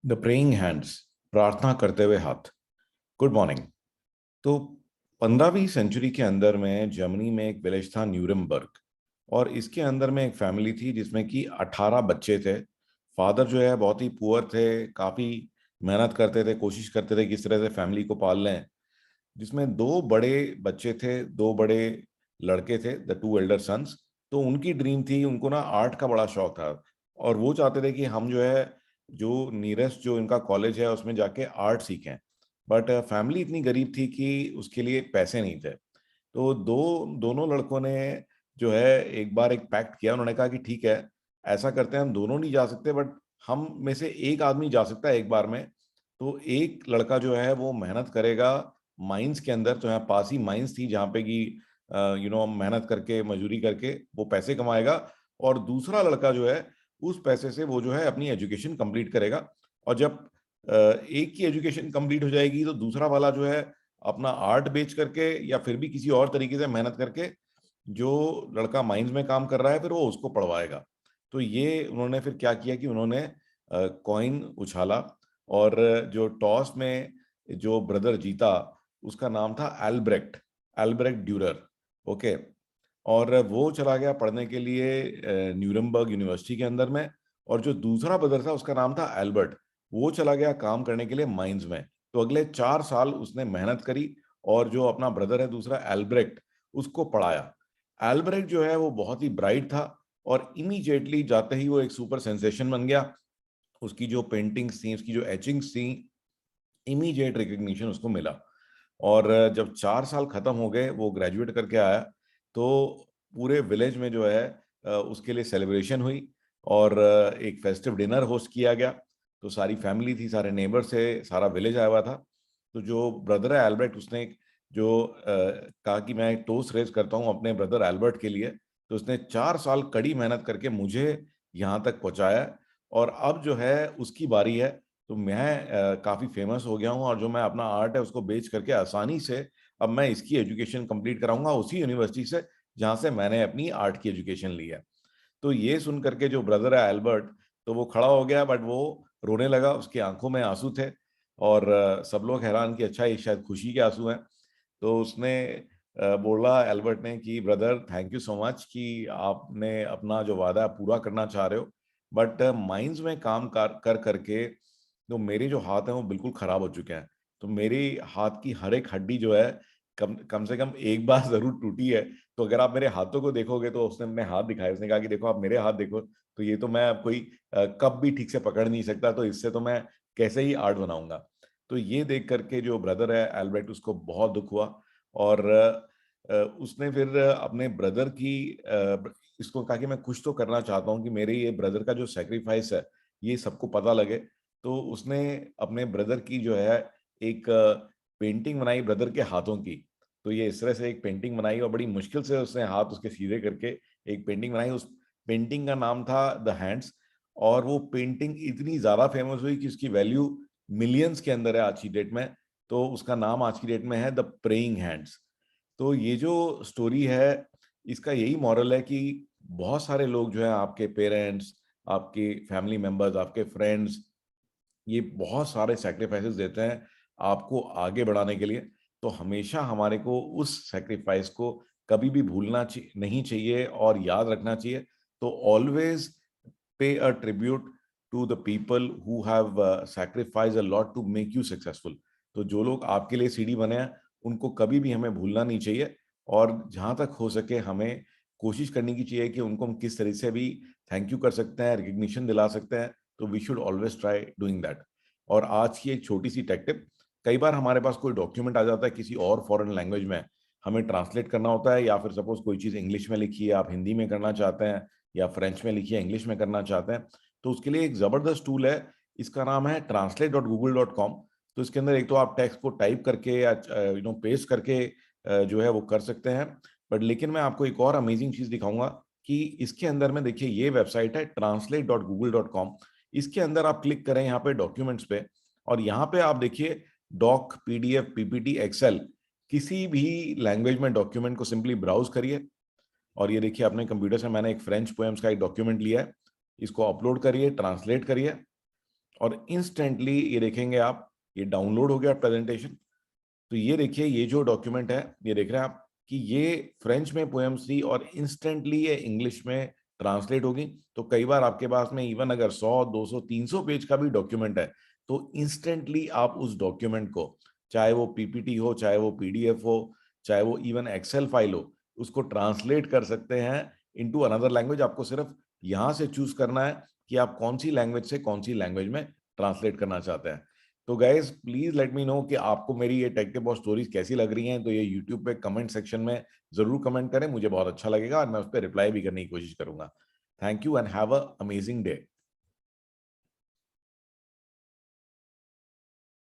The praying hands, प्रार्थना करते हुए हाथ। Good morning. तो 15वीं सेंचुरी के अंदर में जर्मनी में एक विलेज था न्यूरमबर्ग, और इसके अंदर में एक फैमिली थी जिसमें कि 18 बच्चे थे। फादर जो है बहुत ही पुअर थे, काफ़ी मेहनत करते थे, कोशिश करते थे किस तरह से फैमिली को पाल लें। जिसमें दो बड़े बच्चे थे, दो बड़े लड़के थे, द टू एल्डर सन्स। तो उनकी ड्रीम थी, उनको ना आर्ट का बड़ा शौक था, और वो चाहते थे कि हम जो है जो नियरेस्ट जो इनका कॉलेज है उसमें जाके आर्ट सीखें। बट फैमिली इतनी गरीब थी कि उसके लिए पैसे नहीं थे। तो दोनों लड़कों ने जो है एक बार एक पैक्ट किया। उन्होंने कहा कि ठीक है, ऐसा करते हैं, हम दोनों नहीं जा सकते बट हम में से एक आदमी जा सकता है एक बार में। तो एक लड़का जो है वो मेहनत करेगा माइंस के अंदर, तो यहाँ पास ही माइंस थी जहाँ पे कि मेहनत करके मजदूरी करके वो पैसे कमाएगा। और दूसरा लड़का जो है उस पैसे से वो जो है अपनी एजुकेशन कंप्लीट करेगा। और जब एक की एजुकेशन कंप्लीट हो जाएगी तो दूसरा वाला जो है अपना आर्ट बेच करके या फिर भी किसी और तरीके से मेहनत करके जो लड़का माइंस में काम कर रहा है फिर वो उसको पढ़वाएगा। तो ये उन्होंने फिर क्या किया कि उन्होंने कॉइन उछाला, और जो टॉस में जो ब्रदर जीता उसका नाम था एल्ब्रेक्ट, एल्ब्रेक्ट ड्यूरर। ओके। और वो चला गया पढ़ने के लिए न्यूरमबर्ग यूनिवर्सिटी के अंदर में। और जो दूसरा ब्रदर था उसका नाम था एल्बर्ट, वो चला गया काम करने के लिए माइंस में। तो अगले 4 साल उसने मेहनत करी, और जो अपना ब्रदर है दूसरा एल्ब्रेक्ट, उसको पढ़ाया। एल्ब्रेक्ट जो है वो बहुत ही ब्राइट था, और इमीडिएटली जाते ही वो एक सुपर सेंसेशन बन गया। उसकी जो पेंटिंग्स थी, उसकी जो एचिंग्स थी, इमीडिएट रिकग्निशन उसको मिला। और जब 4 साल खत्म हो गए, वो ग्रेजुएट करके आया, तो पूरे विलेज में जो है उसके लिए सेलिब्रेशन हुई, और एक फेस्टिव डिनर होस्ट किया गया। तो सारी फैमिली थी, सारे नेबर से, सारा विलेज आया हुआ था। तो जो ब्रदर है एल्बर्ट, उसने जो कहा कि मैं टोस्ट रेज करता हूँ अपने ब्रदर एल्बर्ट के लिए। तो उसने 4 साल कड़ी मेहनत करके मुझे यहाँ तक पहुँचाया, और अब जो है उसकी बारी है। तो मैं काफ़ी फेमस हो गया हूँ, और जो मैं अपना आर्ट है उसको बेच करके आसानी से अब मैं इसकी एजुकेशन कंप्लीट कराऊंगा उसी यूनिवर्सिटी से जहाँ से मैंने अपनी आर्ट की एजुकेशन ली है। तो ये सुन करके जो ब्रदर है एल्बर्ट, तो वो खड़ा हो गया, बट वो रोने लगा, उसकी आंखों में आंसू थे। और सब लोग हैरान कि अच्छा ये शायद खुशी के आंसू हैं। तो उसने बोला एल्बर्ट ने कि brother thank you so much कि आपने अपना जो वादा है पूरा करना चाह रहे हो, बट माइंस में काम कर करके तो मेरे जो हाथ हैं वो बिल्कुल खराब हो चुके हैं। तो मेरी हाथ की हर एक हड्डी जो है कम कम से कम एक बार जरूर टूटी है। तो अगर आप मेरे हाथों को देखोगे, तो उसने अपने हाथ दिखाए, उसने कहा कि देखो आप मेरे हाथ देखो, तो ये तो मैं अब कोई कप भी ठीक से पकड़ नहीं सकता, तो इससे तो मैं कैसे ही आर्ट बनाऊंगा। तो ये देख करके जो ब्रदर है एल्बर्ट, उसको बहुत दुख हुआ। और उसने फिर अपने ब्रदर की इसको कहा कि मैं कुछ तो करना चाहता हूँ कि मेरे ये ब्रदर का जो सेक्रीफाइस है ये सबको पता लगे। तो उसने अपने ब्रदर की जो है एक पेंटिंग बनाई ब्रदर के हाथों की। तो ये इस तरह से एक पेंटिंग बनाई, और बड़ी मुश्किल से उसने हाथ उसके सीधे करके एक पेंटिंग बनाई। उस पेंटिंग का नाम था द हैंड्स। और वो पेंटिंग इतनी ज्यादा फेमस हुई कि उसकी वैल्यू मिलियंस के अंदर है आज की डेट में। तो उसका नाम आज की डेट में है द प्रेइंग हैंड्स। तो ये जो स्टोरी है, इसका यही मॉरल है कि बहुत सारे लोग जो है, आपके पेरेंट्स, आपके फैमिली मेंबर्स, आपके फ्रेंड्स, ये बहुत सारे सैक्रिफाइसेस देते हैं आपको आगे बढ़ाने के लिए। तो हमेशा हमारे को उस सैक्रिफाइस को कभी भी भूलना नहीं चाहिए और याद रखना चाहिए। तो always pay a tribute to the people who have sacrifice a lot to make you successful. तो जो लोग आपके लिए सीढ़ी बने हैं, उनको कभी भी हमें भूलना नहीं चाहिए। और जहां तक हो सके हमें कोशिश करनी की चाहिए कि उनको हम किस तरह से भी थैंक यू कर सकते हैं, रिकग्निशन दिला सकते हैं। तो we should always try doing that. और आज की एक छोटी सी टेक टिप, कई बार हमारे पास कोई डॉक्यूमेंट आ जाता है किसी और फॉरेन लैंग्वेज में, हमें ट्रांसलेट करना होता है, या फिर सपोज कोई चीज़ इंग्लिश में लिखी है, आप हिंदी में करना चाहते हैं, या फ्रेंच में लिखी है इंग्लिश में करना चाहते हैं। तो उसके लिए एक ज़बरदस्त टूल है, इसका नाम है translate.google.com। तो इसके अंदर एक तो आप टेक्स्ट को टाइप करके या पेस्ट करके जो है वो कर सकते हैं। बट लेकिन मैं आपको एक और अमेजिंग चीज़ दिखाऊंगा कि इसके अंदर में देखिए, ये वेबसाइट है translate.google.com। इसके अंदर आप क्लिक करें यहाँ पे डॉक्यूमेंट्स पे, और यहाँ पे आप देखिए डॉक, पीडीएफ, पीपीटी, एक्सेल, किसी भी लैंग्वेज में डॉक्यूमेंट को सिंपली ब्राउज करिए। और ये देखिए अपने कंप्यूटर से मैंने एक फ्रेंच पोएम्स का एक डॉक्यूमेंट लिया है, इसको अपलोड करिए, ट्रांसलेट करिए, और इंस्टेंटली ये देखेंगे आप, ये डाउनलोड हो गया प्रेजेंटेशन। तो ये देखिए, ये जो डॉक्यूमेंट है, ये देख रहे हैं आप कि ये फ्रेंच में पोएम्स थी और इंस्टेंटली ये इंग्लिश में ट्रांसलेट होगी। तो कई बार आपके पास में इवन अगर 100, 200, 300 पेज का भी डॉक्यूमेंट है, तो इंस्टेंटली आप उस डॉक्यूमेंट को, चाहे वो पीपीटी हो, चाहे वो पीडीएफ हो, चाहे वो इवन एक्सेल फाइल हो, उसको ट्रांसलेट कर सकते हैं इनटू अनदर लैंग्वेज। आपको सिर्फ यहां से चूज करना है कि आप कौन सी लैंग्वेज से कौन सी लैंग्वेज में ट्रांसलेट करना चाहते हैं। तो guys please let me know कि आपको मेरी ये टेक के बॉस स्टोरीज कैसी लग रही हैं। तो ये यूट्यूब पे कमेंट सेक्शन में जरूर कमेंट करें, मुझे बहुत अच्छा लगेगा और मैं उस पर रिप्लाई भी करने की कोशिश करूंगा। Thank you and have a amazing day.